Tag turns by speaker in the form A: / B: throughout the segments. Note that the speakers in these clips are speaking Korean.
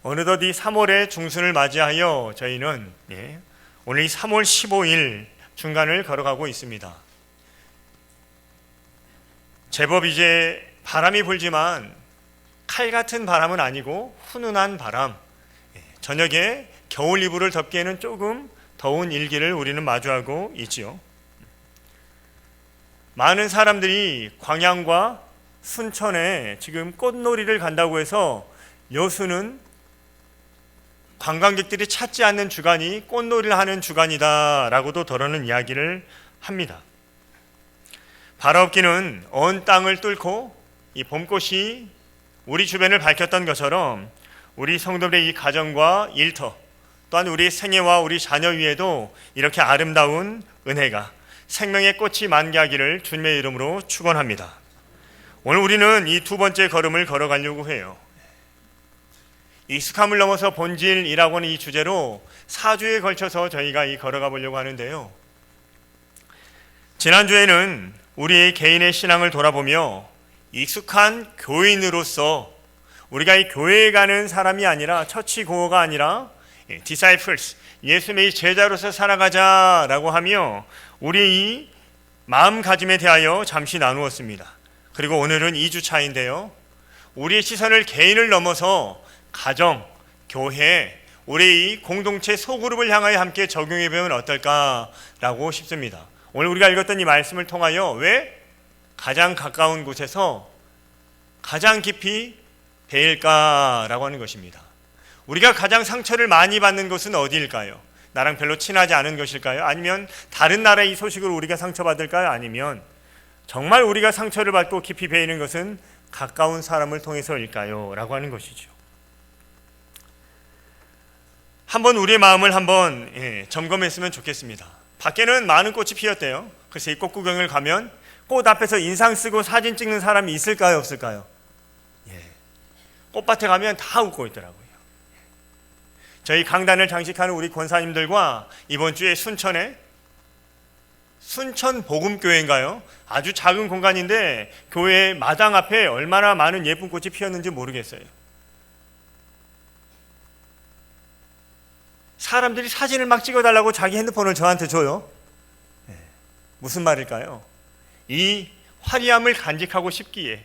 A: 어느덧 이 3월의 중순을 맞이하여 저희는 오늘 이 3월 15일 중간을 걸어가고 있습니다. 제법 이제 바람이 불지만 칼 같은 바람은 아니고 훈훈한 바람, 저녁에 겨울 이불을 덮기에는 조금 더운 일기를 우리는 마주하고 있지요. 많은 사람들이 광양과 순천에 지금 꽃놀이를 간다고 해서 여수는 관광객들이 찾지 않는 주간이 꽃놀이를 하는 주간이다 라고도 더러는 이야기를 합니다. 바라옵기는 언 땅을 뚫고 이 봄꽃이 우리 주변을 밝혔던 것처럼 우리 성도들의 이 가정과 일터 또한 우리 생애와 우리 자녀 위에도 이렇게 아름다운 은혜가 생명의 꽃이 만개하기를 주님의 이름으로 축원합니다. 오늘 우리는 이 두 번째 걸음을 걸어가려고 해요. 익숙함을 넘어서 본질이라고 하는 이 주제로 4주에 걸쳐서 저희가 걸어가 보려고 하는데요. 지난주에는 우리의 개인의 신앙을 돌아보며 익숙한 교인으로서 우리가 이 교회에 가는 사람이 아니라 처치고어가 아니라 disciples, 예수님의 제자로서 살아가자라고 하며 우리의 이 마음가짐에 대하여 잠시 나누었습니다. 그리고 오늘은 2주 차인데요. 우리의 시선을 개인을 넘어서 가정, 교회, 우리의 이 공동체 소그룹을 향하여 함께 적용해 보면 어떨까라고 싶습니다. 오늘 우리가 읽었던 이 말씀을 통하여 왜 가장 가까운 곳에서 가장 깊이 배일까라고 하는 것입니다. 우리가 가장 상처를 많이 받는 곳은 어디일까요? 나랑 별로 친하지 않은 것일까요? 아니면 다른 나라의 이 소식으로 우리가 상처받을까요? 아니면 정말 우리가 상처를 받고 깊이 배이는 것은 가까운 사람을 통해서일까요? 라고 하는 것이죠. 한번 우리의 마음을 한번 점검했으면 좋겠습니다. 밖에는 많은 꽃이 피었대요. 그래서 이 꽃 구경을 가면 꽃 앞에서 인상 쓰고 사진 찍는 사람이 있을까요? 없을까요? 꽃밭에 가면 다 웃고 있더라고요. 저희 강단을 장식하는 우리 권사님들과 이번 주에 순천에 순천 복음교회인가요? 아주 작은 공간인데 교회 마당 앞에 얼마나 많은 예쁜 꽃이 피었는지 모르겠어요. 사람들이 사진을 막 찍어달라고 자기 핸드폰을 저한테 줘요. 무슨 말일까요? 이 화려함을 간직하고 싶기에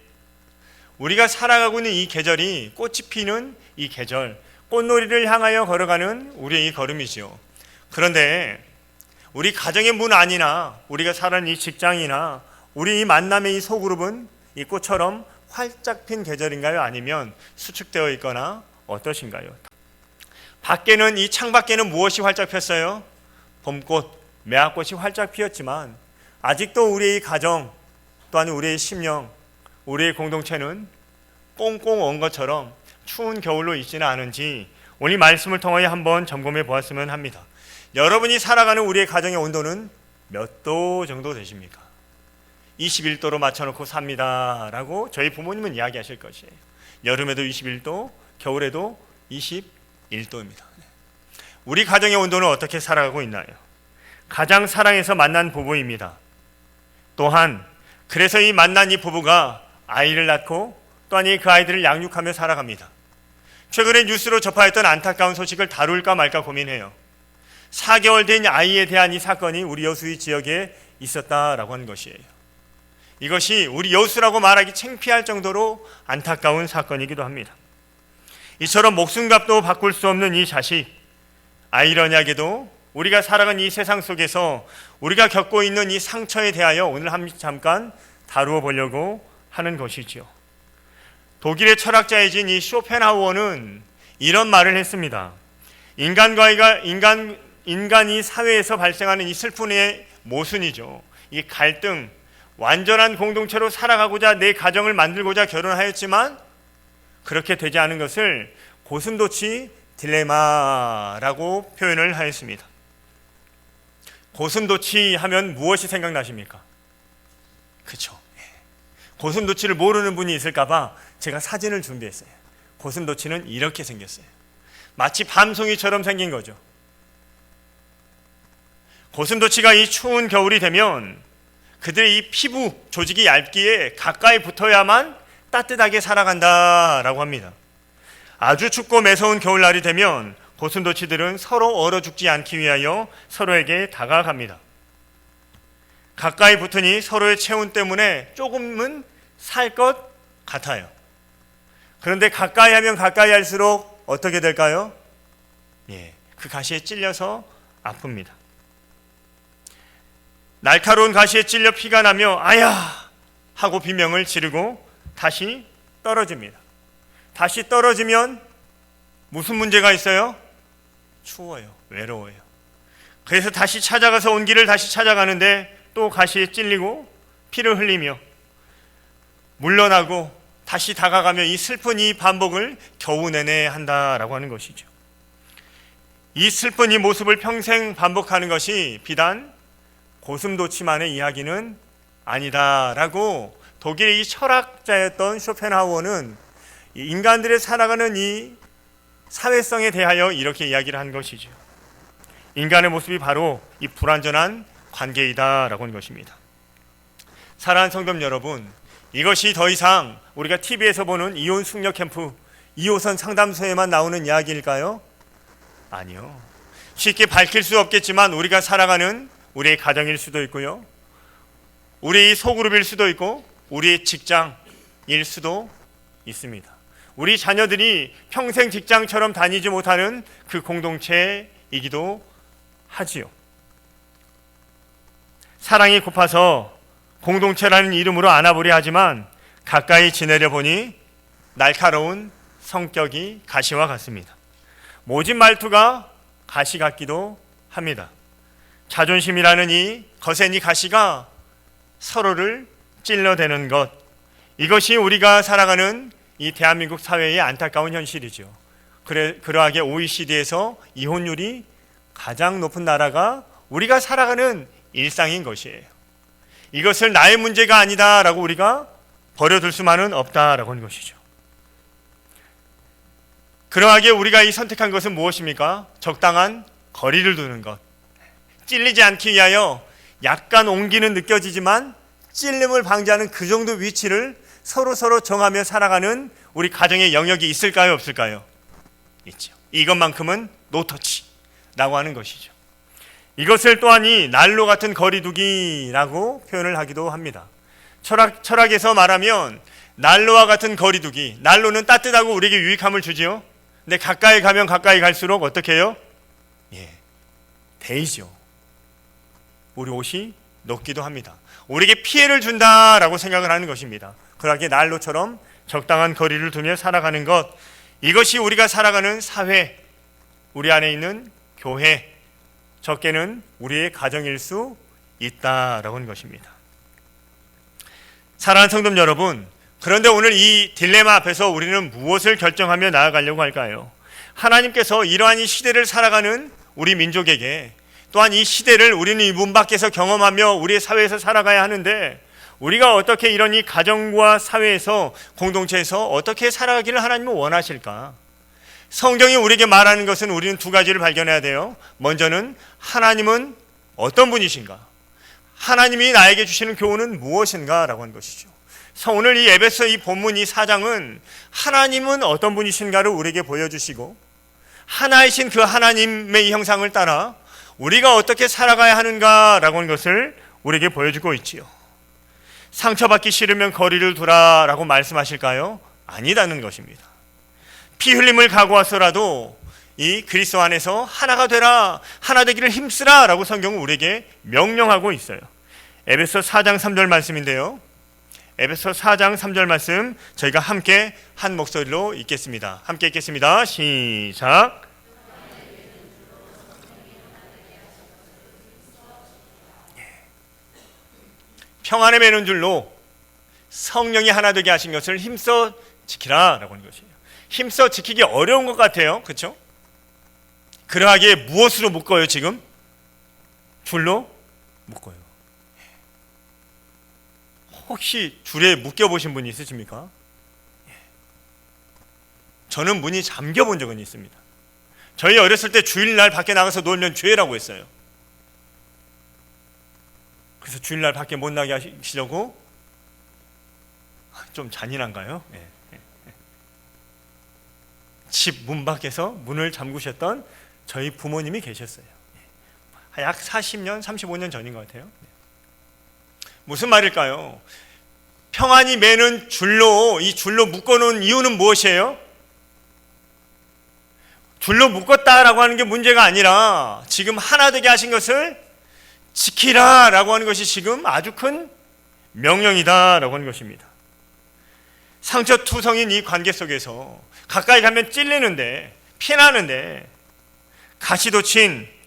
A: 우리가 살아가고 있는 이 계절이 꽃이 피는 이 계절, 꽃놀이를 향하여 걸어가는 우리의 이 걸음이지요. 그런데 우리 가정의 문 안이나 우리가 사는 이 직장이나 우리 이 만남의 이 소그룹은 이 꽃처럼 활짝 핀 계절인가요? 아니면 수축되어 있거나 어떠신가요? 밖에는 이 창밖에는 무엇이 활짝 폈어요? 봄꽃, 매화꽃이 활짝 피었지만 아직도 우리의 가정 또한 우리의 심령, 우리의 공동체는 꽁꽁 언 것처럼 추운 겨울로 있지는 않은지 오늘 말씀을 통하여 한번 점검해 보았으면 합니다. 여러분이 살아가는 우리의 가정의 온도는 몇 도 정도 되십니까? 21도로 맞춰놓고 삽니다 라고 저희 부모님은 이야기하실 것이에요. 여름에도 21도, 겨울에도 21도입니다. 우리 가정의 온도는 어떻게 살아가고 있나요? 가장 사랑해서 만난 부부입니다. 또한 그래서 이 만난 이 부부가 아이를 낳고 또한 그 아이들을 양육하며 살아갑니다. 최근에 뉴스로 접하였던 안타까운 소식을 다룰까 말까 고민해요. 4개월 된 아이에 대한 이 사건이 우리 여수 지역에 있었다라고 하는 것이에요. 이것이 우리 여수라고 말하기 창피할 정도로 안타까운 사건이기도 합니다. 이처럼 목숨값도 바꿀 수 없는 이 자식, 아이러니하게도 우리가 살아가는 이 세상 속에서 우리가 겪고 있는 이 상처에 대하여 오늘 잠깐 다루어 보려고 하는 것이죠. 독일의 철학자이신 이 쇼펜하우어는 이런 말을 했습니다. 인간이 사회에서 발생하는 이 슬픔의 모순이죠. 이 갈등, 완전한 공동체로 살아가고자 내 가정을 만들고자 결혼하였지만 그렇게 되지 않은 것을 고슴도치 딜레마라고 표현을 하였습니다. 고슴도치 하면 무엇이 생각나십니까? 그렇죠. 고슴도치를 모르는 분이 있을까봐 제가 사진을 준비했어요. 고슴도치는 이렇게 생겼어요. 마치 밤송이처럼 생긴 거죠. 고슴도치가 이 추운 겨울이 되면 그들의 이 피부 조직이 얇기에 가까이 붙어야만 따뜻하게 살아간다라고 합니다. 아주 춥고 매서운 겨울날이 되면 고슴도치들은 서로 얼어 죽지 않기 위하여 서로에게 다가갑니다. 가까이 붙으니 서로의 체온 때문에 조금은 살 것 같아요. 그런데 가까이 하면 가까이 할수록 어떻게 될까요? 그 가시에 찔려서 아픕니다. 날카로운 가시에 찔려 피가 나며 아야 하고 비명을 지르고 다시 떨어집니다. 다시 떨어지면 무슨 문제가 있어요? 추워요. 외로워요. 그래서 다시 찾아가서 온 길을 다시 찾아가는데 또 가시에 찔리고 피를 흘리며 물러나고 다시 다가가며 이 슬픈 이 반복을 겨우 내내 한다라고 하는 것이죠. 이 슬픈 이 모습을 평생 반복하는 것이 비단 고슴도치만의 이야기는 아니다라고 독일의 이 철학자였던 쇼펜하우어는 인간들의 살아가는 이 사회성에 대하여 이렇게 이야기를 한 것이죠. 인간의 모습이 바로 이 불완전한 관계이다라고 하는 것입니다. 사랑하는 성도 여러분, 이것이 더 이상 우리가 TV에서 보는 이혼 숙녀 캠프 2호선 상담소에만 나오는 이야기일까요? 아니요. 쉽게 밝힐 수 없겠지만 우리가 살아가는 우리의 가정일 수도 있고요, 우리 소그룹일 수도 있고 우리의 직장일 수도 있습니다. 우리 자녀들이 평생 직장처럼 다니지 못하는 그 공동체이기도 하지요. 사랑이 고파서 공동체라는 이름으로 안아보려 하지만 가까이 지내려 보니 날카로운 성격이 가시와 같습니다. 모진 말투가 가시 같기도 합니다. 자존심이라는 이 거센 이 가시가 서로를 찔러대는 것, 이것이 우리가 살아가는 이 대한민국 사회의 안타까운 현실이죠. 그러하게 OECD에서 이혼율이 가장 높은 나라가 우리가 살아가는 일상인 것이에요. 이것을 나의 문제가 아니다라고 우리가 버려둘 수만은 없다라고 하는 것이죠. 그러하게 우리가 이 선택한 것은 무엇입니까? 적당한 거리를 두는 것. 찔리지 않기 위하여 약간 옮기는 느껴지지만 찔림을 방지하는 그 정도 위치를 서로 정하며 살아가는 우리 가정의 영역이 있을까요? 없을까요? 있죠. 이것만큼은 노터치라고 하는 것이죠. 이것을 또한 이 난로 같은 거리두기라고 표현을 하기도 합니다. 철학에서 말하면 난로와 같은 거리두기, 난로는 따뜻하고 우리에게 유익함을 주지요. 근데 가까이 가면 가까이 갈수록 어떻게 해요? 데이죠. 우리 옷이 녹기도 합니다. 우리에게 피해를 준다라고 생각을 하는 것입니다. 그러하게 난로처럼 적당한 거리를 두며 살아가는 것, 이것이 우리가 살아가는 사회, 우리 안에 있는 교회, 적게는 우리의 가정일 수 있다라고 하는 것입니다. 사랑하는 성도 여러분, 그런데 오늘 이 딜레마 앞에서 우리는 무엇을 결정하며 나아가려고 할까요? 하나님께서 이러한 이 시대를 살아가는 우리 민족에게, 또한 이 시대를 우리는 이 문 밖에서 경험하며 우리의 사회에서 살아가야 하는데, 우리가 어떻게 이런 이 가정과 사회에서, 공동체에서 어떻게 살아가기를 하나님은 원하실까? 성경이 우리에게 말하는 것은 우리는 두 가지를 발견해야 돼요. 먼저는 하나님은 어떤 분이신가? 하나님이 나에게 주시는 교훈은 무엇인가? 라고 하는 것이죠. 오늘 이 에베소 이 본문 이 4장은 하나님은 어떤 분이신가를 우리에게 보여주시고, 하나이신 그 하나님의 이 형상을 따라 우리가 어떻게 살아가야 하는가라고 하는 것을 우리에게 보여주고 있지요. 상처받기 싫으면 거리를 두라라고 말씀하실까요? 아니다는 것입니다. 피 흘림을 각오하서라도 이 그리스도 안에서 하나가 되라, 하나 되기를 힘쓰라 라고 성경은 우리에게 명령하고 있어요. 에베소 4장 3절 말씀인데요, 에베소 4장 3절 말씀 저희가 함께 한 목소리로 읽겠습니다. 함께 읽겠습니다. 시작. 평안에 매는 줄로 성령이 하나 되게 하신 것을 힘써 지키라 라고 하는 것이에요. 힘써 지키기 어려운 것 같아요. 그렇죠? 그러하기에 무엇으로 묶어요 지금? 줄로 묶어요. 혹시 줄에 묶여보신 분이 있으십니까? 저는 문이 잠겨본 적은 있습니다. 저희 어렸을 때 주일날 밖에 나가서 놀면 죄라고 했어요. 그래서 주일날 밖에 못 나게 하시려고, 좀 잔인한가요? 집 문 밖에서 문을 잠그셨던 저희 부모님이 계셨어요. 약 40년, 35년 전인 것 같아요. 무슨 말일까요? 평안히 매는 줄로, 이 줄로 묶어놓은 이유는 무엇이에요? 줄로 묶었다라고 하는 게 문제가 아니라 지금 하나 되게 하신 것을 지키라라고 하는 것이 지금 아주 큰 명령이다라고 하는 것입니다. 상처투성인 이 관계 속에서 가까이 가면 찔리는데, 피나는데 가시도 친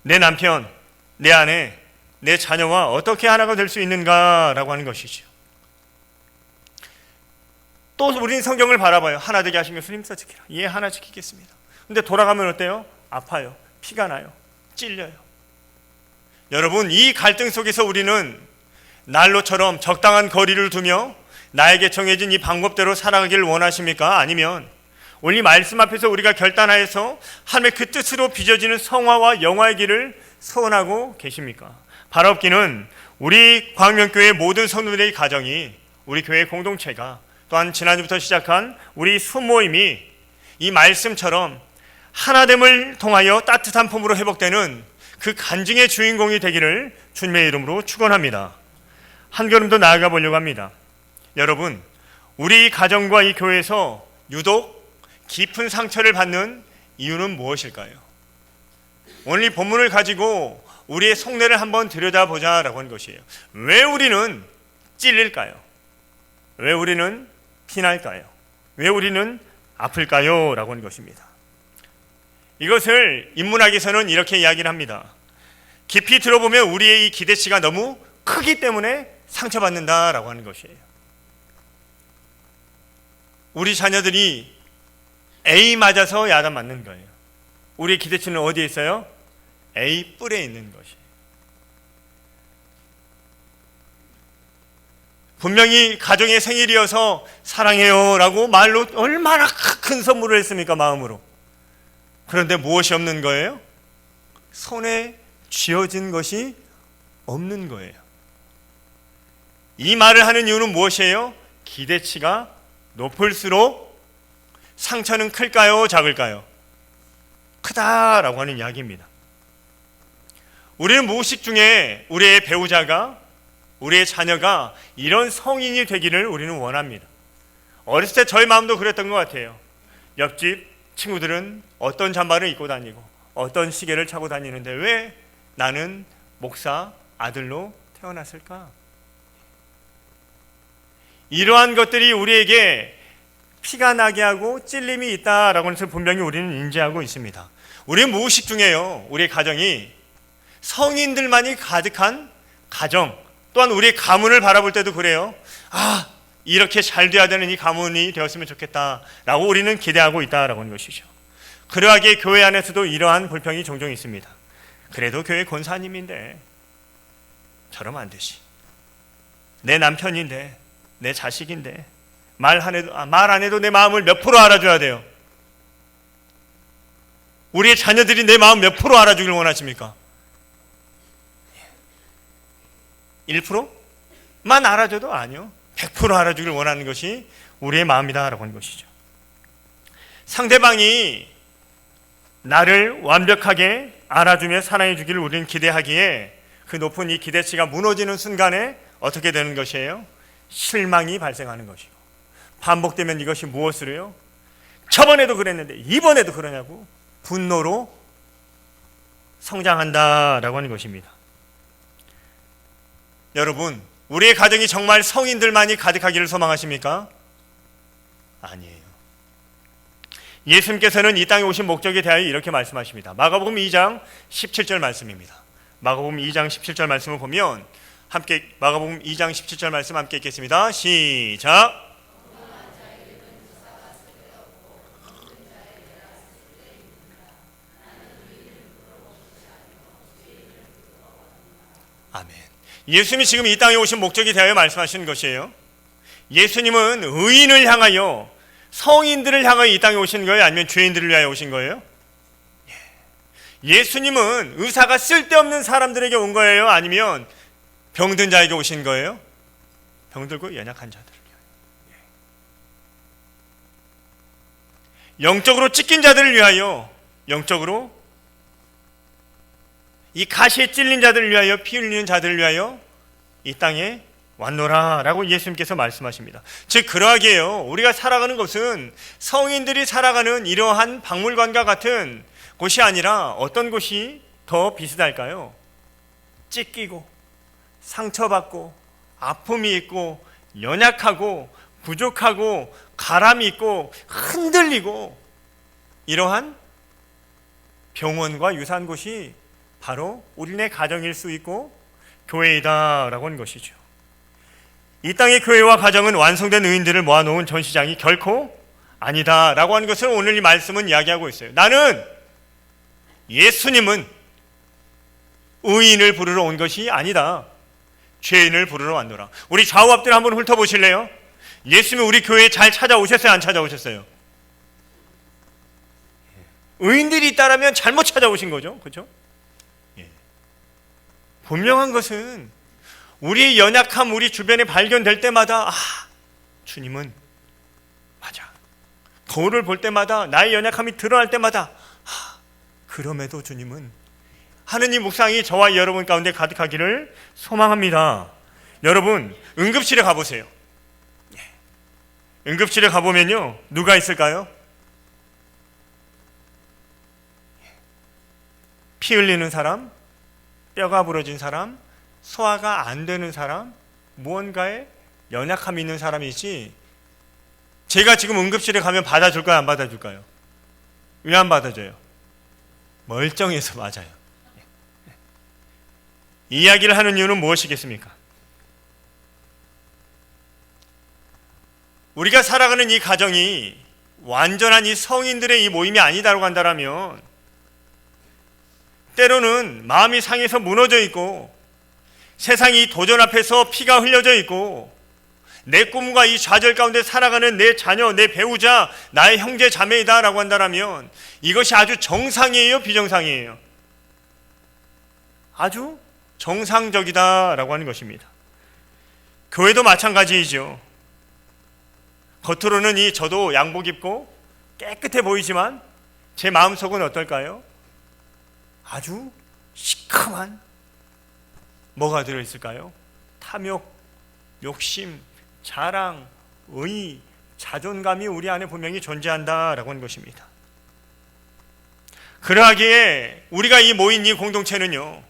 A: 내 남편, 내 아내, 내 자녀와 어떻게 하나가 될 수 있는가라고 하는 것이죠. 또 우리는 성경을 바라봐요. 하나 되게 하신 것을 힘써 지키라. 예, 하나 지키겠습니다. 근데 돌아가면 어때요? 아파요. 피가 나요. 찔려요. 여러분, 이 갈등 속에서 우리는 난로처럼 적당한 거리를 두며 나에게 정해진 이 방법대로 살아가기를 원하십니까? 아니면 오늘 이 말씀 앞에서 우리가 결단하여서 하나님의 그 뜻으로 빚어지는 성화와 영화의 길을 소원하고 계십니까? 바라옵기는 우리 광명교회 모든 성도들의 가정이, 우리 교회 공동체가, 또한 지난주부터 시작한 우리 수모임이 이 말씀처럼 하나됨을 통하여 따뜻한 품으로 회복되는 그 간증의 주인공이 되기를 주님의 이름으로 축원합니다. 한 걸음 더 나아가 보려고 합니다. 여러분, 우리 가정과 이 교회에서 유독 깊은 상처를 받는 이유는 무엇일까요? 오늘 이 본문을 가지고 우리의 속내를 한번 들여다보자라고 하는 것이에요. 왜 우리는 찔릴까요? 왜 우리는 피날까요? 왜 우리는 아플까요? 라고 하는 것입니다. 이것을 인문학에서는 이렇게 이야기를 합니다. 깊이 들어보면 우리의 이 기대치가 너무 크기 때문에 상처받는다라고 하는 것이에요. 우리 자녀들이 A 맞아서 야단 맞는 거예요. 우리의 기대치는 어디에 있어요? A 뿔에 있는 것이에요. 분명히 가정의 생일이어서 사랑해요 라고 말로 얼마나 큰 선물을 했습니까? 마음으로. 그런데 무엇이 없는 거예요? 손에 쥐어진 것이 없는 거예요. 이 말을 하는 이유는 무엇이에요? 기대치가 높을수록 상처는 클까요? 작을까요? 크다라고 하는 이야기입니다. 우리는 무의식 중에 우리의 배우자가, 우리의 자녀가 이런 성인이 되기를 우리는 원합니다. 어렸을 때 저희 마음도 그랬던 것 같아요. 옆집 친구들은 어떤 잠바를 입고 다니고 어떤 시계를 차고 다니는데 왜 나는 목사 아들로 태어났을까? 이러한 것들이 우리에게 피가 나게 하고 찔림이 있다라고 해서 분명히 우리는 인지하고 있습니다. 우리는 무의식 중에요. 우리 가정이 성인들만이 가득한 가정, 또한 우리의 가문을 바라볼 때도 그래요. 아, 이렇게 잘 돼야 되는 이 가문이 되었으면 좋겠다라고 우리는 기대하고 있다라고 하는 것이죠. 그러하기에 교회 안에서도 이러한 불평이 종종 있습니다. 그래도 교회 권사님인데 저러면 안 되지. 내 남편인데, 내 자식인데 말 안 해도 내 마음을 몇 프로 알아줘야 돼요. 우리의 자녀들이 내 마음 몇 프로 알아주길 원하십니까? 1%만 알아줘도 아니요. 100% 알아주길 원하는 것이 우리의 마음이다라고 하는 것이죠. 상대방이 나를 완벽하게 알아주며 사랑해 주기를 우리는 기대하기에 그 높은 이 기대치가 무너지는 순간에 어떻게 되는 것이에요? 실망이 발생하는 것이고, 반복되면 이것이 무엇으로요? 저번에도 그랬는데 이번에도 그러냐고 분노로 성장한다라고 하는 것입니다. 여러분, 우리의 가정이 정말 성인들만이 가득하기를 소망하십니까? 아니에요. 예수님께서는 이 땅에 오신 목적에 대하여 이렇게 말씀하십니다. 마가복음 2장 17절 말씀입니다. 마가복음 2장 17절 말씀을 보면 함께 마가복음 2장 17절 말씀 함께 읽겠습니다. 시작. 아멘. 예수님이 지금 이 땅에 오신 목적에 대하여 말씀하시는 것이에요. 예수님은 의인을 향하여, 성인들을 향하여 이 땅에 오신 거예요? 아니면 죄인들을 위하여 오신 거예요? 예수님은 의사가 쓸데없는 사람들에게 온 거예요? 아니면 병든 자에게 오신 거예요? 병들고 연약한 자들을 영적으로 찢긴 자들을 위하여, 영적으로 이 가시에 찔린 자들을 위하여, 피 흘리는 자들을 위하여 이 땅에 왔노라 라고 예수님께서 말씀하십니다. 즉 그러하게요, 우리가 살아가는 것은 성인들이 살아가는 이러한 박물관과 같은 곳이 아니라 어떤 곳이 더 비슷할까요? 찢기고 상처받고 아픔이 있고 연약하고 부족하고 가람이 있고 흔들리고 이러한 병원과 유사한 곳이 바로 우리네 가정일 수 있고 교회이다라고 하는 것이죠. 이 땅의 교회와 가정은 완성된 의인들을 모아놓은 전시장이 결코 아니다라고 하는 것을 오늘 이 말씀은 이야기하고 있어요. 나는, 예수님은 의인을 부르러 온 것이 아니다. 죄인을 부르러 왔노라. 우리 좌우 앞뒤를 한번 훑어보실래요? 예수님이 우리 교회에 잘 찾아오셨어요? 안 찾아오셨어요? 의인들이 있다라면 잘못 찾아오신 거죠. 그렇죠? 분명한 것은 우리의 연약함, 우리 주변에 발견될 때마다 주님은 맞아. 거울을 볼 때마다 나의 연약함이 드러날 때마다 그럼에도 주님은, 하느님 묵상이 저와 여러분 가운데 가득하기를 소망합니다. 여러분, 응급실에 가보세요. 응급실에 가보면요, 누가 있을까요? 피 흘리는 사람, 뼈가 부러진 사람, 소화가 안 되는 사람, 무언가에 연약함이 있는 사람이지, 제가 지금 응급실에 가면 받아줄까요? 안 받아줄까요? 왜 안 받아줘요? 멀쩡해서 맞아요. 이 이야기를 하는 이유는 무엇이겠습니까? 우리가 살아가는 이 가정이 완전한 이 성인들의 이 모임이 아니다라고 한다면, 때로는 마음이 상해서 무너져 있고 세상이 도전 앞에서 피가 흘려져 있고 내 꿈과 이 좌절 가운데 살아가는 내 자녀, 내 배우자, 나의 형제 자매이다 라고 한다면 이것이 아주 정상이에요? 비정상이에요? 아주 정상적이다 라고 하는 것입니다. 교회도 마찬가지이죠. 겉으로는 저도 양복 입고 깨끗해 보이지만 제 마음속은 어떨까요? 아주 시큼한 뭐가 들어있을까요? 탐욕, 욕심, 자랑, 의, 자존감이 우리 안에 분명히 존재한다라고 하는 것입니다. 그러하기에 우리가 이 모인 이 공동체는요,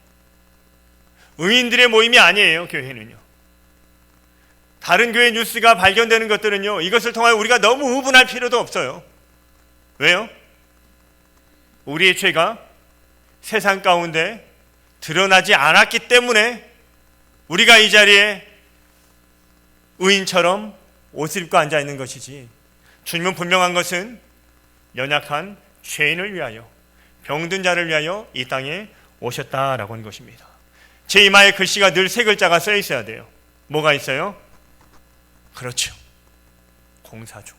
A: 의인들의 모임이 아니에요. 교회는요, 다른 교회 뉴스가 발견되는 것들은요, 이것을 통하여 우리가 너무 의분할 필요도 없어요. 왜요? 우리의 죄가 세상 가운데 드러나지 않았기 때문에 우리가 이 자리에 의인처럼 옷을 입고 앉아 있는 것이지, 주님은 분명한 것은 연약한 죄인을 위하여, 병든 자를 위하여 이 땅에 오셨다라고 하는 것입니다. 제 이마에 글씨가 늘 세 글자가 써 있어야 돼요. 뭐가 있어요? 그렇죠, 공사중.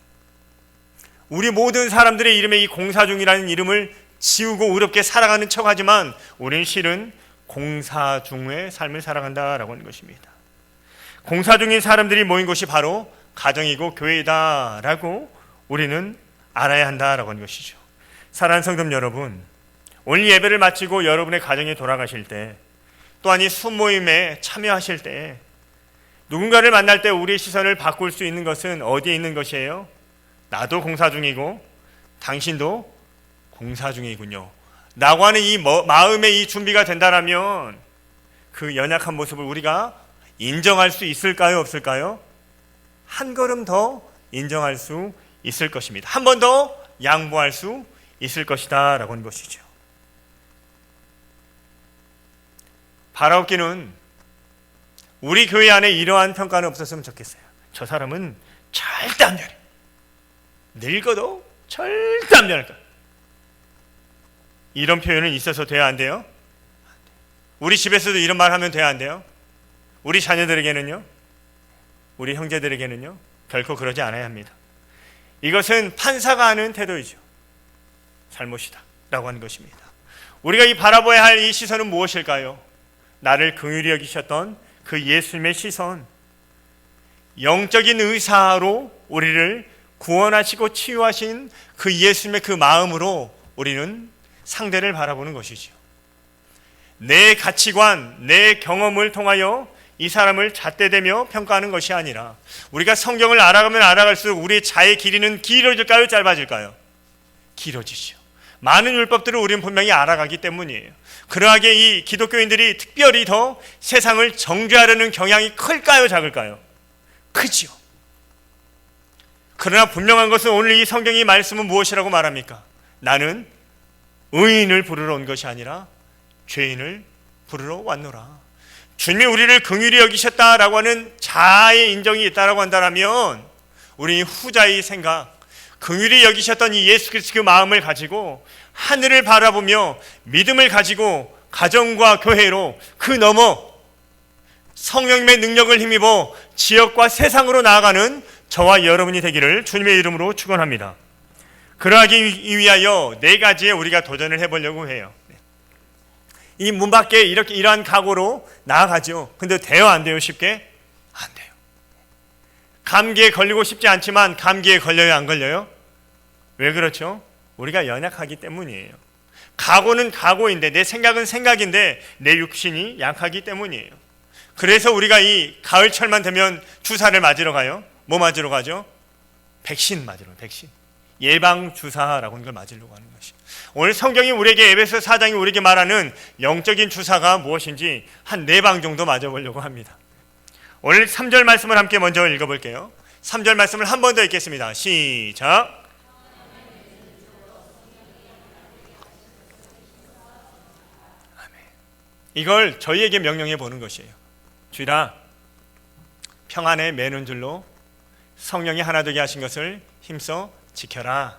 A: 우리 모든 사람들의 이름에 이 공사중이라는 이름을 지우고 의롭게 살아가는 척하지만 우리는 실은 공사 중의 삶을 살아간다라고 하는 것입니다. 공사 중인 사람들이 모인 곳이 바로 가정이고 교회이다라고 우리는 알아야 한다라고 하는 것이죠. 사랑하는 성도 여러분, 오늘 예배를 마치고 여러분의 가정에 돌아가실 때, 또한 이 순모임에 참여하실 때, 누군가를 만날 때 우리의 시선을 바꿀 수 있는 것은 어디에 있는 것이에요? 나도 공사 중이고 당신도 공사 중이군요 라고 하는 이 마음의 이 준비가 된다면 그 연약한 모습을 우리가 인정할 수 있을까요? 없을까요? 한 걸음 더 인정할 수 있을 것입니다. 한 번 더 양보할 수 있을 것이다 라고 하는 것이죠. 바라옵기는 우리 교회 안에 이러한 평가는 없었으면 좋겠어요. 저 사람은 절대 안 변해, 늙어도 절대 안 변할 거야, 이런 표현은 있어서 돼야 안 돼요? 우리 집에서도 이런 말 하면 돼야 안 돼요? 우리 자녀들에게는요, 우리 형제들에게는요, 결코 그러지 않아야 합니다. 이것은 판사가 하는 태도이죠. 잘못이다 라고 하는 것입니다. 우리가 이 바라봐야 할 이 시선은 무엇일까요? 나를 긍휼히 여기셨던 그 예수님의 시선, 영적인 의사로 우리를 구원하시고 치유하신 그 예수님의 그 마음으로 우리는 상대를 바라보는 것이죠. 내 가치관, 내 경험을 통하여 이 사람을 잣대대며 평가하는 것이 아니라 우리가 성경을 알아가면 알아갈수록 우리의 자의 길이는 길어질까요? 짧아질까요? 길어지죠. 많은 율법들을 우리는 분명히 알아가기 때문이에요. 그러하게 이 기독교인들이 특별히 더 세상을 정죄하려는 경향이 클까요? 작을까요? 크지요. 그러나 분명한 것은 오늘 이 성경의 말씀은 무엇이라고 말합니까? 나는 의인을 부르러 온 것이 아니라 죄인을 부르러 왔노라. 주님이 우리를 긍휼히 여기셨다라고 하는 자아의 인정이 있다라고 한다면 우리 후자의 생각, 긍휼히 여기셨던 이 예수 그리스도 그 마음을 가지고 하늘을 바라보며 믿음을 가지고 가정과 교회로 그 너머 성령님의 능력을 힘입어 지역과 세상으로 나아가는 저와 여러분이 되기를 주님의 이름으로 축원합니다. 그러하기 위하여 네 가지에 우리가 도전을 해보려고 해요. 이 문 밖에 이러한 각오로 나아가죠. 근데 돼요, 안 돼요? 쉽게? 안 돼요. 감기에 걸리고 싶지 않지만 감기에 걸려요, 안 걸려요? 왜 그렇죠? 우리가 연약하기 때문이에요. 각오는 각오인데, 내 생각은 생각인데 내 육신이 약하기 때문이에요. 그래서 우리가 이 가을철만 되면 주사를 맞으러 가요. 뭐 맞으러 가죠? 백신 맞으러, 백신. 예방주사라고 하는 걸 맞으려고 하는 것이. 오늘 성경이 우리에게, 에베소 4장이 우리에게 말하는 영적인 주사가 무엇인지 한 4방 정도 맞아보려고 합니다. 오늘 3절 말씀을 함께 먼저 읽어볼게요. 3절 말씀을 한 번 더 읽겠습니다. 시작. 아멘. 이걸 저희에게 명령해 보는 것이에요. 주일아, 평안에 매는 줄로 성령이 하나 되게 하신 것을 힘써 지켜라.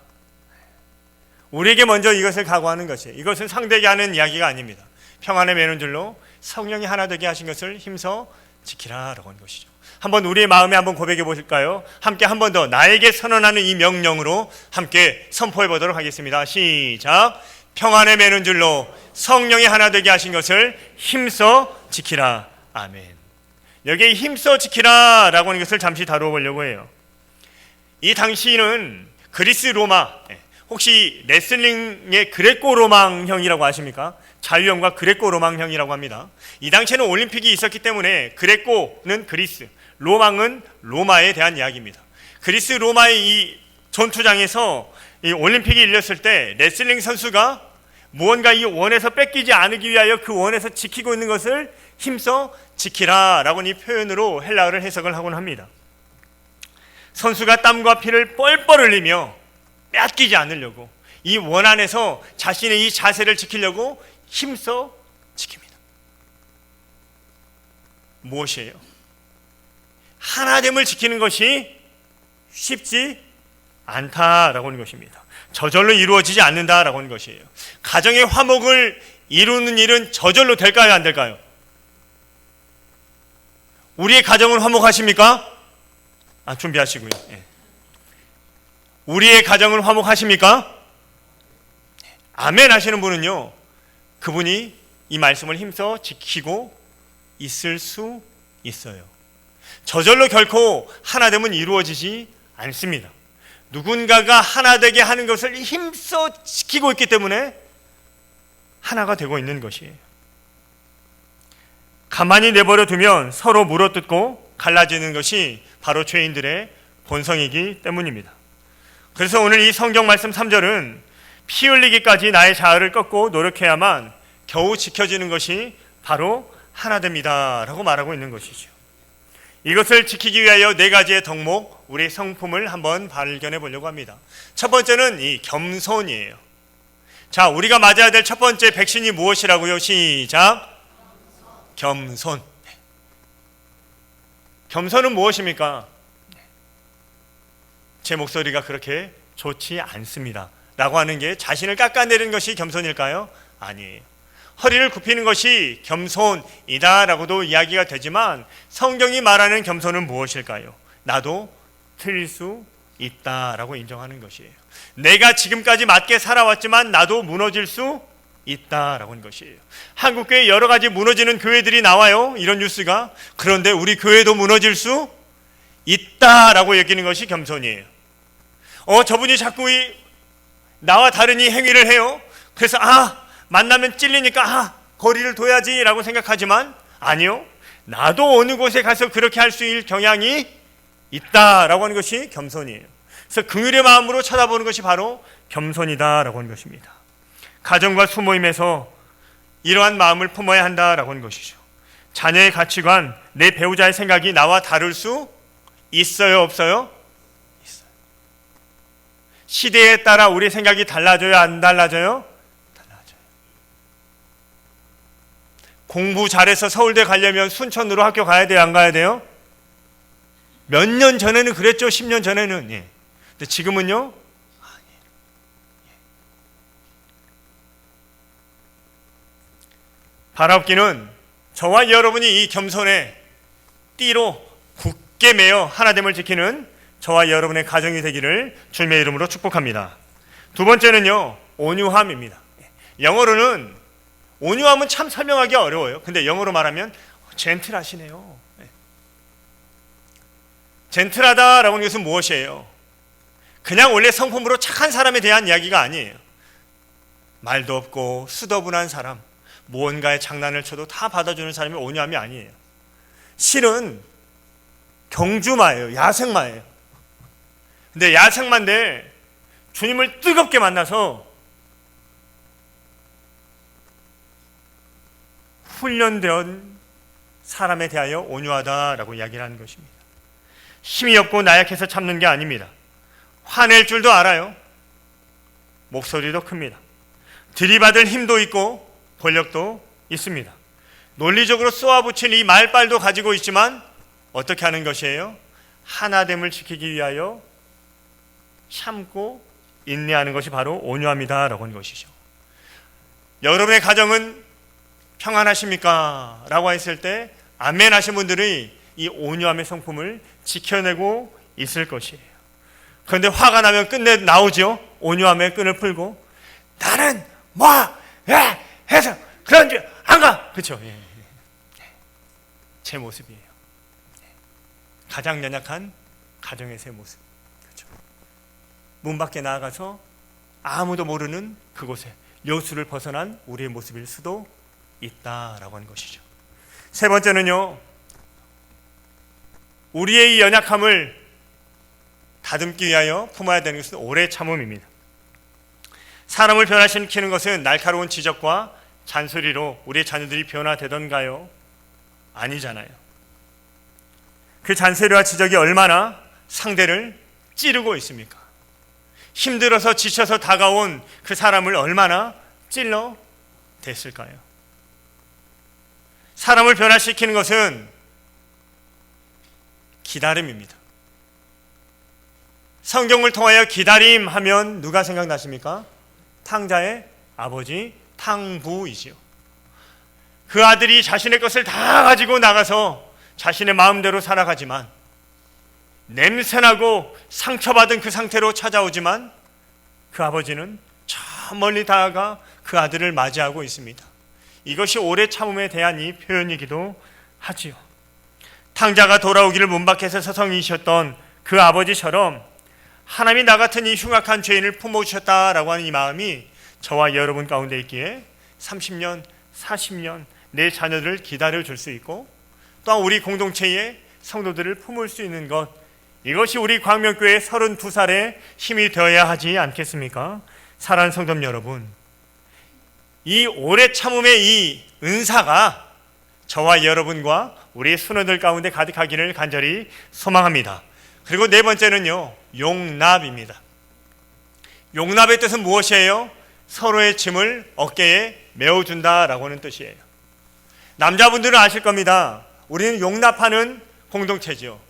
A: 우리에게 먼저 이것을 각오하는 것이에요. 이것은 상대에게 하는 이야기가 아닙니다. 평안에 매는 줄로 성령이 하나 되게 하신 것을 힘써 지키라라고 하는 것이죠. 한번 우리의 마음에 한번 고백해 보실까요? 함께 한 번 더 나에게 선언하는 이 명령으로 함께 선포해 보도록 하겠습니다. 시작. 평안에 매는 줄로 성령이 하나 되게 하신 것을 힘써 지키라. 아멘. 여기에 힘써 지키라라고 하는 것을 잠시 다루어 보려고 해요. 이 당시는 그리스 로마, 혹시 레슬링의 그레코 로망형이라고 아십니까? 자유형과 그레코 로망형이라고 합니다. 이 당시에는 올림픽이 있었기 때문에 그레코는 그리스, 로망은 로마에 대한 이야기입니다. 그리스 로마의 이 전투장에서 이 올림픽이 열렸을 때 레슬링 선수가 무언가 이 원에서 뺏기지 않기 위하여 그 원에서 지키고 있는 것을 힘써 지키라라고 이 표현으로 헬라어를 해석을 하곤 합니다. 선수가 땀과 피를 뻘뻘 흘리며 뺏기지 않으려고 이 원 안에서 자신의 이 자세를 지키려고 힘써 지킵니다. 무엇이에요? 하나됨을 지키는 것이 쉽지 않다라고 하는 것입니다. 저절로 이루어지지 않는다라고 하는 것이에요. 가정의 화목을 이루는 일은 저절로 될까요, 안 될까요? 우리의 가정은 화목하십니까? 준비하시고요. 예. 우리의 가정은 화목하십니까? 아멘 하시는 분은요, 그분이 이 말씀을 힘써 지키고 있을 수 있어요. 저절로 결코 하나됨은 이루어지지 않습니다. 누군가가 하나 되게 하는 것을 힘써 지키고 있기 때문에 하나가 되고 있는 것이에요. 가만히 내버려 두면 서로 물어뜯고 갈라지는 것이 바로 죄인들의 본성이기 때문입니다. 그래서 오늘 이 성경 말씀 3절은 피 흘리기까지 나의 자아를 꺾고 노력해야만 겨우 지켜지는 것이 바로 하나됩니다 라고 말하고 있는 것이죠. 이것을 지키기 위하여 4가지의 덕목, 우리의 성품을 한번 발견해 보려고 합니다. 첫 번째는 이 겸손이에요. 자, 우리가 맞아야 될 첫 번째 백신이 무엇이라고요? 시작. 겸손. 겸손은 무엇입니까? 제 목소리가 그렇게 좋지 않습니다 라고 하는 게 자신을 깎아내리는 것이 겸손일까요? 아니에요. 허리를 굽히는 것이 겸손이다 라고도 이야기가 되지만 성경이 말하는 겸손은 무엇일까요? 나도 틀릴 수 있다라고 인정하는 것이에요. 내가 지금까지 맞게 살아왔지만 나도 무너질 수 있다라고 하는 것이에요. 한국교회 여러 가지 무너지는 교회들이 나와요. 이런 뉴스가. 그런데 우리 교회도 무너질 수 있다라고 여기는 것이 겸손이에요. 저분이 자꾸 나와 다른 이 행위를 해요. 그래서 만나면 찔리니까 거리를 둬야지라고 생각하지만 아니요. 나도 어느 곳에 가서 그렇게 할 수 있는 경향이 있다라고 하는 것이 겸손이에요. 그래서 긍휼의 마음으로 쳐다보는 것이 바로 겸손이다라고 하는 것입니다. 가정과 소모임에서 이러한 마음을 품어야 한다라고 하는 것이죠. 자녀의 가치관, 내 배우자의 생각이 나와 다를 수 있어요, 없어요? 있어요. 시대에 따라 우리 생각이 달라져요, 안 달라져요? 달라져요. 공부 잘해서 서울대 가려면 순천으로 학교 가야 돼요, 안 가야 돼요? 몇 년 전에는 그랬죠, 10년 전에는. 예. 근데 지금은요? 바라옵기는 저와 여러분이 이 겸손의 띠로 굳게 매어 하나됨을 지키는 저와 여러분의 가정이 되기를 주님의 이름으로 축복합니다. 두 번째는요, 온유함입니다. 영어로는 온유함은 참 설명하기 어려워요. 근데 영어로 말하면 젠틀하시네요. 젠틀하다라고 하는 것은 무엇이에요? 그냥 원래 성품으로 착한 사람에 대한 이야기가 아니에요. 말도 없고 수더분한 사람, 무언가의 장난을 쳐도 다 받아주는 사람이 온유함이 아니에요. 실은 경주마예요. 야생마예요. 근데 야생마인데 주님을 뜨겁게 만나서 훈련된 사람에 대하여 온유하다라고 이야기를 하는 것입니다. 힘이 없고 나약해서 참는 게 아닙니다. 화낼 줄도 알아요. 목소리도 큽니다. 들이받을 힘도 있고 권력도 있습니다. 논리적으로 쏘아붙일 이 말빨도 가지고 있지만 어떻게 하는 것이에요? 하나됨을 지키기 위하여 참고 인내하는 것이 바로 온유함이다라고 하는 것이죠. 여러분의 가정은 평안하십니까? 라고 했을 때 아멘 하신 분들이 이 온유함의 성품을 지켜내고 있을 것이에요. 그런데 화가 나면 끝내 나오죠. 온유함의 끈을 풀고 나는 해서 그런 줄 안 가. 그렇죠? 예. 제 모습이에요. 가장 연약한 가정에서의 모습. 그렇죠? 문 밖에 나아가서 아무도 모르는 그곳에 요수를 벗어난 우리의 모습일 수도 있다라고 하는 것이죠. 세 번째는요, 우리의 이 연약함을 다듬기 위하여 품어야 되는 것은 오래 참음입니다. 사람을 변화시키는 것은 날카로운 지적과 잔소리로 우리의 자녀들이 변화되던가요? 아니잖아요. 그 잔소리와 지적이 얼마나 상대를 찌르고 있습니까? 힘들어서 지쳐서 다가온 그 사람을 얼마나 찔러 댔을까요? 사람을 변화시키는 것은 기다림입니다. 성경을 통하여 기다림 하면 누가 생각나십니까? 탕자의 아버지 탕부이지요. 그 아들이 자신의 것을 다 가지고 나가서 자신의 마음대로 살아가지만 냄새나고 상처받은 그 상태로 찾아오지만 그 아버지는 저 멀리 다가가 그 아들을 맞이하고 있습니다. 이것이 오래 참음에 대한 이 표현이기도 하지요. 탕자가 돌아오기를 문 밖에서 서성이셨던 그 아버지처럼 하나님이 나 같은 이 흉악한 죄인을 품어주셨다라고 하는 이 마음이 저와 여러분 가운데 있기에 30년, 40년 내 자녀들을 기다려줄 수 있고 또한 우리 공동체의 성도들을 품을 수 있는 것, 이것이 우리 광명교회 32살의 힘이 되어야 하지 않겠습니까? 사랑하는 성도 여러분, 이 오래 참음의 이 은사가 저와 여러분과 우리 수녀들 가운데 가득하기를 간절히 소망합니다. 그리고 네 번째는요, 용납입니다. 용납의 뜻은 무엇이에요? 서로의 짐을 어깨에 메어준다라고 하는 뜻이에요. 남자분들은 아실 겁니다. 우리는 용납하는 공동체죠.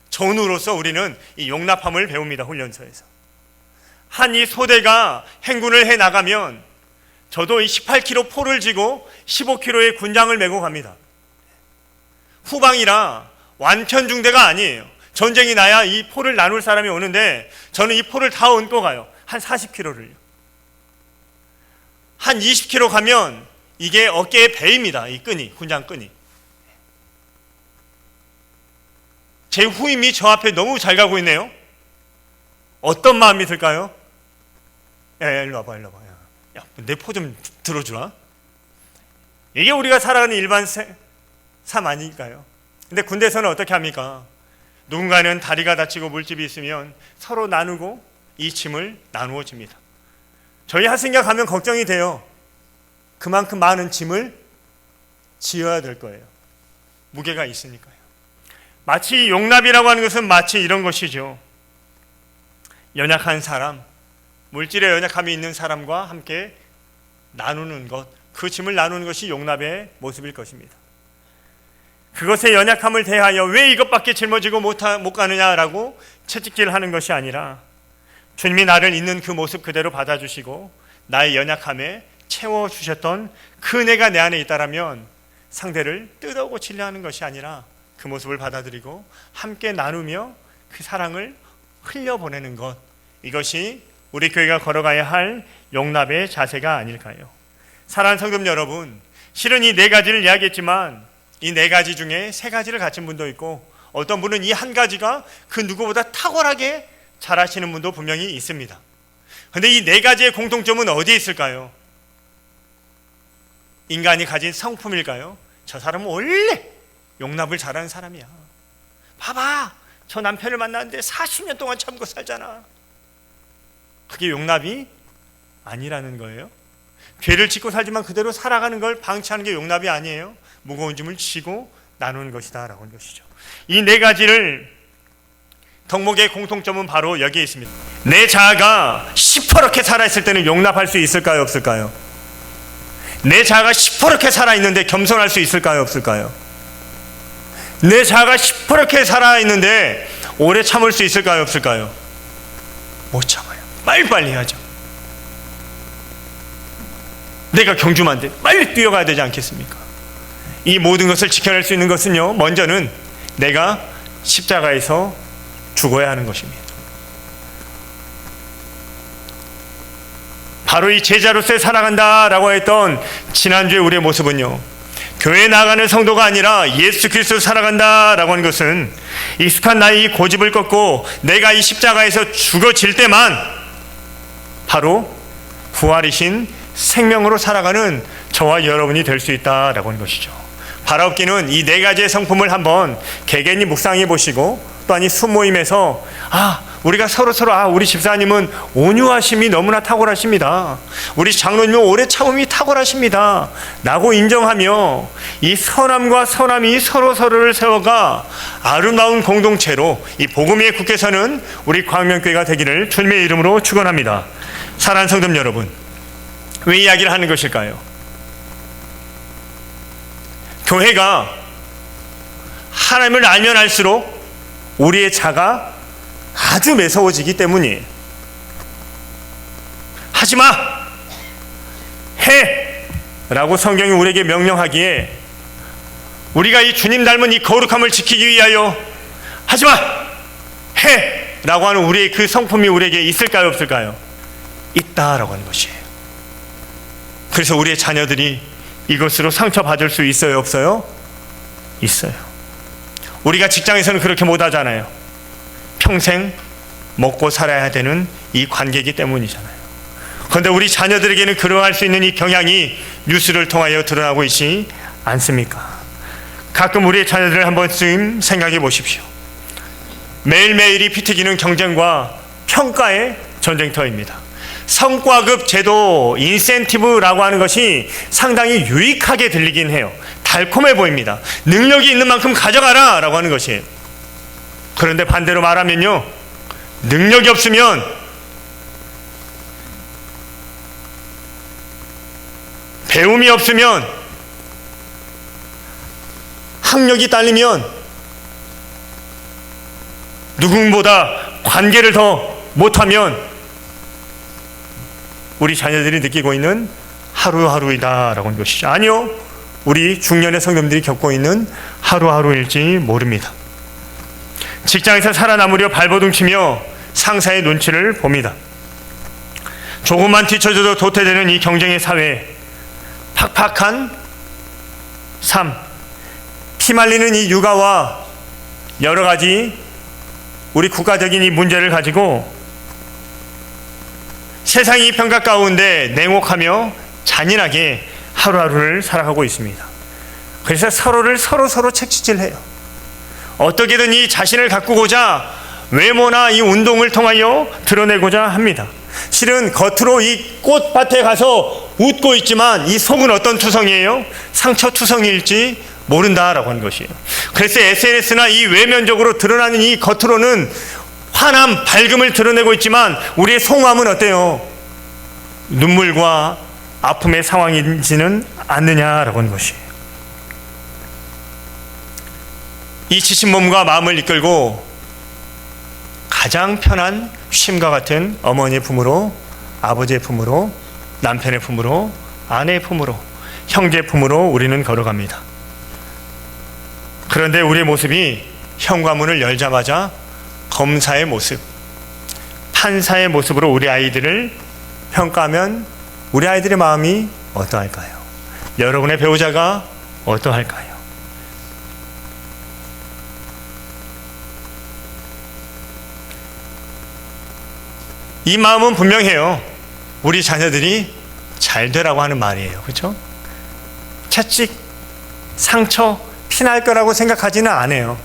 A: 전우로서 우리는 이 용납함을 배웁니다. 훈련소에서. 한 이 소대가 행군을 해 나가면 저도 이 18kg 포를 쥐고 15kg의 군장을 메고 갑니다. 후방이라 완편중대가 아니에요. 전쟁이 나야 이 포를 나눌 사람이 오는데 저는 이 포를 다 얹고 가요. 한 40kg를요. 한 20kg 가면 이게 어깨에 베입니다. 이 끈이, 군장 끈이. 제 후임이 저 앞에 너무 잘 가고 있네요. 어떤 마음이 들까요? 야, 일로 와봐. 야, 내 포 좀 들어주라. 이게 우리가 살아가는 일반 삶 아닐까요? 근데 군대에서는 어떻게 합니까? 누군가는 다리가 다치고 물집이 있으면 서로 나누고 이 짐을 나누어 줍니다. 저희 학생가 가면 걱정이 돼요. 그만큼 많은 짐을 지어야 될 거예요. 무게가 있으니까요. 마치 용납이라고 하는 것은 마치 이런 것이죠. 연약한 사람, 물질의 연약함이 있는 사람과 함께 나누는 것, 그 짐을 나누는 것이 용납의 모습일 것입니다. 그것의 연약함을 대하여 왜 이것밖에 짊어지고 못 가느냐라고 채찍질을 하는 것이 아니라 주님이 나를 있는 그 모습 그대로 받아주시고 나의 연약함에 채워주셨던 그 은혜가 내 안에 있다라면 상대를 뜯어고 치려하는 것이 아니라 그 모습을 받아들이고 함께 나누며 그 사랑을 흘려보내는 것, 이것이 우리 교회가 걸어가야 할 용납의 자세가 아닐까요? 사랑하는 성도 여러분, 실은 이 네 가지를 이야기했지만 이 네 가지 중에 세 가지를 가진 분도 있고 어떤 분은 이 한 가지가 그 누구보다 탁월하게 잘하시는 분도 분명히 있습니다. 그런데 이 네 가지의 공통점은 어디에 있을까요? 인간이 가진 성품일까요? 저 사람은 원래 용납을 잘하는 사람이야. 봐봐, 저 남편을 만났는데 40년 동안 참고 살잖아. 그게 용납이 아니라는 거예요. 죄를 짓고 살지만 그대로 살아가는 걸 방치하는 게 용납이 아니에요. 무거운 짐을 지고 나누는 것이다 라고 하는 것이죠. 이 네 가지를 덕목의 공통점은 바로 여기에 있습니다. 내 자아가 시퍼렇게 살아있을 때는 용납할 수 있을까요? 없을까요? 내 자아가 시퍼렇게 살아있는데 겸손할 수 있을까요? 없을까요? 내 자아가 시퍼렇게 살아있는데 오래 참을 수 있을까요? 없을까요? 못 참아요. 빨리빨리 해야죠. 내가 경주만데 빨리 뛰어가야 되지 않겠습니까? 이 모든 것을 지켜낼 수 있는 것은요, 먼저는 내가 십자가에서 죽어야 하는 것입니다. 바로 이 제자로서 살아간다라고 했던 지난주에 우리의 모습은요, 교회에 나가는 성도가 아니라 예수 그리스도 살아간다라고 하는 것은 익숙한 나의 고집을 꺾고 내가 이 십자가에서 죽어질 때만 바로 부활이신 생명으로 살아가는 저와 여러분이 될 수 있다라고 하는 것이죠. 바라옵기는 이 네 가지의 성품을 한번 개개인이 묵상해 보시고 또한 이 순모임에서 우리가 서로 우리 집사님은 온유하심이 너무나 탁월하십니다. 우리 장로님은 오래 참음이 탁월하십니다. 라고 인정하며 이 선함과 선함이 서로를 세워가 아름다운 공동체로 이 복음의 국회에서는 우리 광명교회가 되기를 주님의 이름으로 축원합니다. 사랑하는 성도 여러분, 왜 이야기를 하는 것일까요? 교회가 하나님을 알면 알수록 우리의 자가 아주 매서워지기 때문이에요. 하지마! 해! 라고 성경이 우리에게 명령하기에 우리가 이 주님 닮은 이 거룩함을 지키기 위하여 하지마! 해! 라고 하는 우리의 그 성품이 우리에게 있을까요? 없을까요? 있다라고 하는 것이에요. 그래서 우리의 자녀들이 이것으로 상처받을 수 있어요? 없어요? 있어요. 우리가 직장에서는 그렇게 못하잖아요. 평생 먹고 살아야 되는 이 관계이기 때문이잖아요. 그런데 우리 자녀들에게는 그러할 수 있는 이 경향이 뉴스를 통하여 드러나고 있지 않습니까? 가끔 우리의 자녀들을 한 번쯤 생각해 보십시오. 매일매일이 피튀기는 경쟁과 평가의 전쟁터입니다. 성과급 제도, 인센티브라고 하는 것이 상당히 유익하게 들리긴 해요. 달콤해 보입니다. 능력이 있는 만큼 가져가라 라고 하는 것이에요. 그런데 반대로 말하면요, 능력이 없으면 배움이 없으면 학력이 딸리면 누구보다 관계를 더 못하면 우리 자녀들이 느끼고 있는 하루하루이다라고 하는 것이죠. 아니요, 우리 중년의 성도님들이 겪고 있는 하루하루일지 모릅니다. 직장에서 살아남으려 발버둥치며 상사의 눈치를 봅니다. 조금만 뒤쳐져도 도태되는 이 경쟁의 사회, 팍팍한 삶, 피말리는 이 육아와 여러 가지 우리 국가적인 이 문제를 가지고 세상이 평가 가운데 냉혹하며 잔인하게 하루하루를 살아가고 있습니다. 그래서 서로를 서로 책찍질해요. 어떻게든 이 자신을 가꾸고자 외모나 이 운동을 통하여 드러내고자 합니다. 실은 겉으로 이 꽃밭에 가서 웃고 있지만 이 속은 어떤 투성이에요? 상처투성이일지 모른다라고 하는 것이에요. 그래서 SNS나 이 외면적으로 드러나는 이 겉으로는 환함, 밝음을 드러내고 있지만 우리의 속마음은 어때요? 눈물과 아픔의 상황이지는 않느냐라고 하는 것이에요. 이 지친 몸과 마음을 이끌고 가장 편한 쉼과 같은 어머니의 품으로, 아버지의 품으로, 남편의 품으로, 아내의 품으로, 형제의 품으로 우리는 걸어갑니다. 그런데 우리의 모습이 현관문을 열자마자 검사의 모습, 판사의 모습으로 우리 아이들을 평가하면 우리 아이들의 마음이 어떠할까요? 여러분의 배우자가 어떠할까요? 이 마음은 분명해요. 우리 자녀들이 잘 되라고 하는 말이에요. 그렇죠? 채찍, 상처, 피날 거라고 생각하지는 않아요.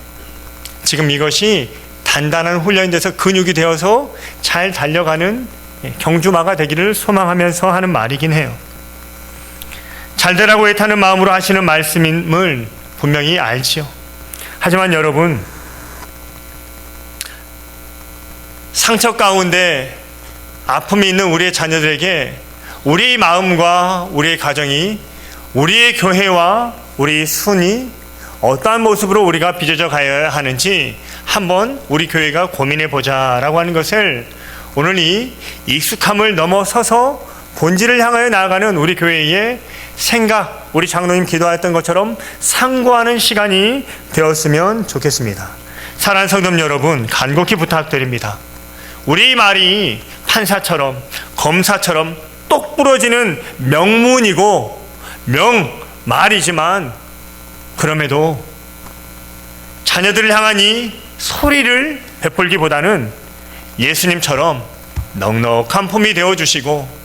A: 지금 이것이 단단한 훈련이 돼서 근육이 되어서 잘 달려가는 경주마가 되기를 소망하면서 하는 말이긴 해요. 잘 되라고 애타는 마음으로 하시는 말씀임을 분명히 알지요. 하지만 여러분, 상처 가운데 아픔이 있는 우리의 자녀들에게 우리의 마음과 우리의 가정이, 우리의 교회와 우리 순이 어떠한 모습으로 우리가 빚어져 가야 하는지 한번 우리 교회가 고민해 보자라고 하는 것을 오늘 이 익숙함을 넘어서서 본질을 향하여 나아가는 우리 교회의 생각, 우리 장로님 기도하였던 것처럼 상고하는 시간이 되었으면 좋겠습니다. 사랑하는 성도 여러분, 간곡히 부탁드립니다. 우리 말이 판사처럼, 검사처럼 똑 부러지는 명문이고 명말이지만 그럼에도 자녀들을 향한 이 소리를 베풀기보다는 예수님처럼 넉넉한 품이 되어주시고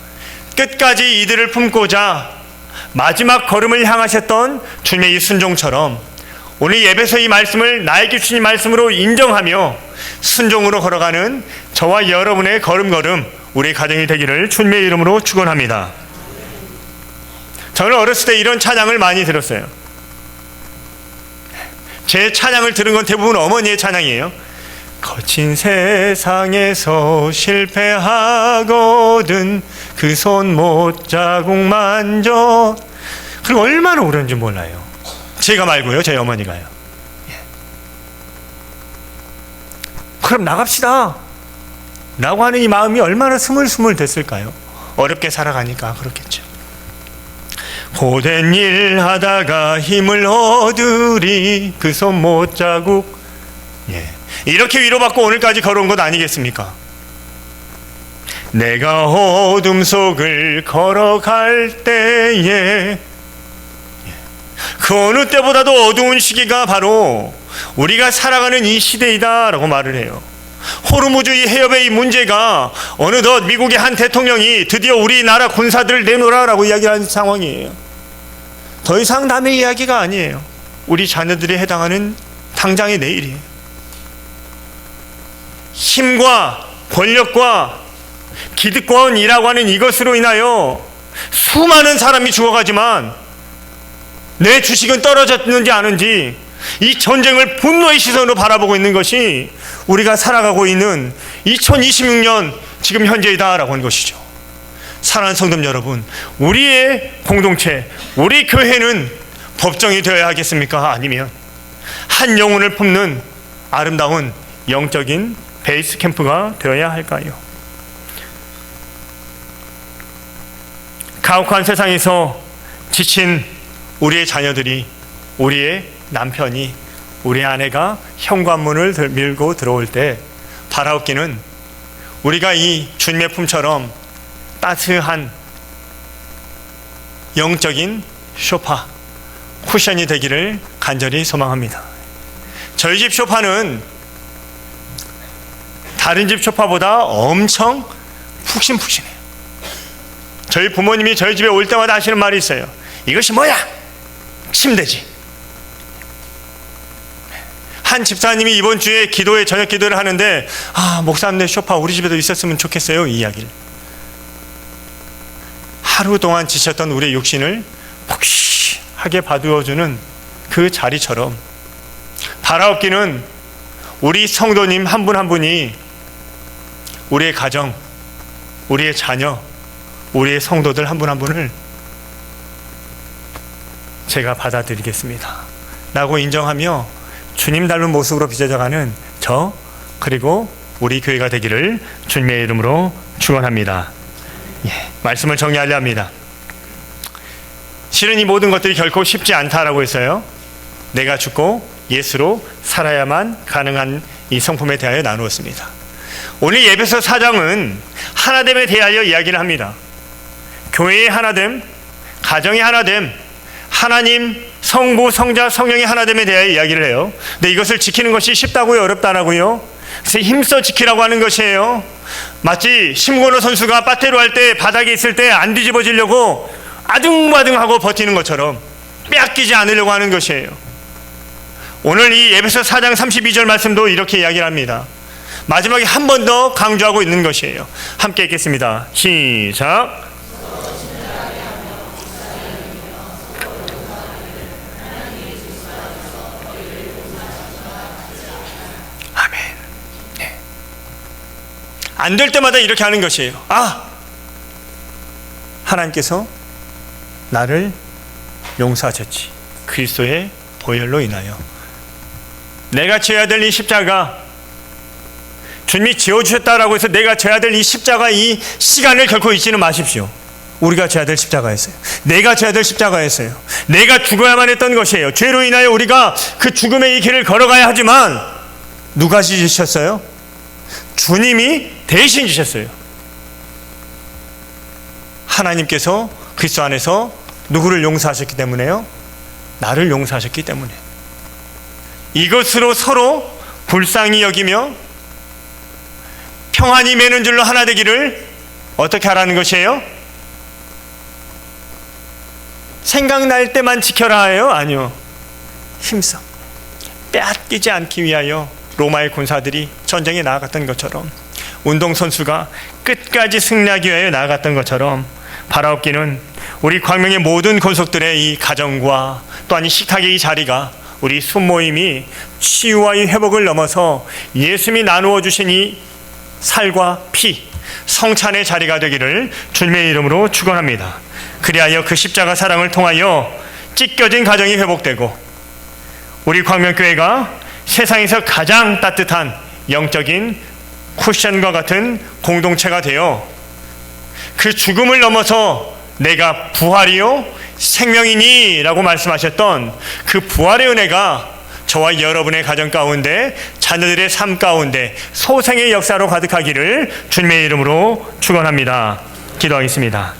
A: 끝까지 이들을 품고자 마지막 걸음을 향하셨던 주님의 이 순종처럼 오늘 예배에서 이 말씀을 나에게 주신 말씀으로 인정하며 순종으로 걸어가는 저와 여러분의 걸음걸음 우리 가정이 되기를 주님의 이름으로 축원합니다. 저는 어렸을 때 이런 찬양을 많이 들었어요. 제 찬양을 들은 건 대부분 어머니의 찬양이에요. 거친 세상에서 실패하거든 그 손 못 자국 만져. 그리고 얼마나 오랜지 몰라요. 제가 말고요, 저희 어머니가요. 그럼 나갑시다 라고 하는 이 마음이 얼마나 스물스물 됐을까요? 어렵게 살아가니까 그렇겠죠. 고된 일 하다가 힘을 얻으리 그 손 못 자국. 이렇게 위로받고 오늘까지 걸어온 것 아니겠습니까? 내가 어둠 속을 걸어갈 때에 그 어느 때보다도 어두운 시기가 바로 우리가 살아가는 이 시대이다 라고 말을 해요. 호르무즈 이 해협의 이 문제가 어느덧 미국의 한 대통령이 드디어 우리나라 군사들을 내놓으라라고 이야기하는 상황이에요. 더 이상 남의 이야기가 아니에요. 우리 자녀들이 해당하는 당장의 내일이에요. 힘과 권력과 기득권이라고 하는 이것으로 인하여 수많은 사람이 죽어가지만 내 주식은 떨어졌는지 아는지 이 전쟁을 분노의 시선으로 바라보고 있는 것이 우리가 살아가고 있는 2026년 지금 현재이다라고 하는 것이죠. 사랑하는 성도 여러분, 우리의 공동체, 우리 교회는 법정이 되어야 하겠습니까? 아니면 한 영혼을 품는 아름다운 영적인 베이스 캠프가 되어야 할까요? 가혹한 세상에서 지친 우리의 자녀들이, 우리의 남편이, 우리 아내가 현관문을 밀고 들어올 때 바라옵기는 우리가 이 주님의 품처럼 따스한 영적인 소파, 쿠션이 되기를 간절히 소망합니다. 저희 집 소파는 다른 집 소파보다 엄청 푹신푹신해요. 저희 부모님이 저희 집에 올 때마다 하시는 말이 있어요. 이것이 뭐야? 침대지. 한 집사님이 이번 주에 저녁 기도를 하는데, 목사님 소파 우리 집에도 있었으면 좋겠어요, 이 이야기를. 하루 동안 지쳤던 우리의 육신을 푹하게 봐두어주는 그 자리처럼, 바라옵기는 우리 성도님 한 분 한 분이 우리의 가정, 우리의 자녀, 우리의 성도들 한 분 한 분을 제가 받아들이겠습니다 라고 인정하며 주님 닮은 모습으로 빚어져가는 그리고 우리 교회가 되기를 주님의 이름으로 축원합니다. 말씀을 정리하려 합니다. 실은 이 모든 것들이 결코 쉽지 않다라고 했어요. 내가 죽고 예수로 살아야만 가능한 이 성품에 대하여 나누었습니다. 오늘 에베소 4장은 하나됨에 대하여 이야기를 합니다. 교회의 하나됨, 가정의 하나됨, 하나님, 성부, 성자, 성령의 하나됨에 대하여 이야기를 해요. 근데 이것을 지키는 것이 쉽다고요, 어렵다라고요? 그래서 힘써 지키라고 하는 것이에요. 마치 심건호 선수가 빠테로 할 때 바닥에 있을 때 안 뒤집어지려고 아둥바둥하고 버티는 것처럼 빼앗기지 않으려고 하는 것이에요. 오늘 이 에베소 4장 32절 말씀도 이렇게 이야기를 합니다. 마지막에 한 번 더 강조하고 있는 것이에요. 함께 읽겠습니다. 시작. 아멘. 네. 안 될 때마다 이렇게 하는 것이에요. 하나님께서 나를 용서하셨지. 그리스도의 보혈로 인하여 내가 져야 될 이 십자가, 주님이 지어주셨다라고 해서 내가 져야 될 이 십자가, 이 시간을 결코 잊지는 마십시오. 우리가 져야 될 십자가였어요. 내가 져야 될 십자가였어요. 내가 죽어야만 했던 것이에요. 죄로 인하여 우리가 그 죽음의 이 길을 걸어가야 하지만 누가 지셨어요? 주님이 대신 지셨어요. 하나님께서 그리스도 안에서 누구를 용서하셨기 때문에요? 나를 용서하셨기 때문에. 이것으로 서로 불쌍히 여기며 평안히 매는 줄로 하나 되기를 어떻게 하라는 것이에요? 생각날 때만 지켜라 해요? 아니요. 힘써 빼앗기지 않기 위하여 로마의 군사들이 전쟁에 나아갔던 것처럼, 운동선수가 끝까지 승리하기 위하여 나아갔던 것처럼, 바라옵기는 우리 광명의 모든 권속들의 이 가정과 또한 이 식탁의 이 자리가 우리 순모임이 치유와 이 회복을 넘어서 예수님이 나누어 주신 이 살과 피, 성찬의 자리가 되기를 주님의 이름으로 축원합니다. 그리하여 그 십자가 사랑을 통하여 찢겨진 가정이 회복되고 우리 광명교회가 세상에서 가장 따뜻한 영적인 쿠션과 같은 공동체가 되어 그 죽음을 넘어서 내가 부활이요 생명이니 라고 말씀하셨던 그 부활의 은혜가 저와 여러분의 가정 가운데, 자녀들의 삶 가운데 소생의 역사로 가득하기를 주님의 이름으로 축원합니다. 기도하겠습니다.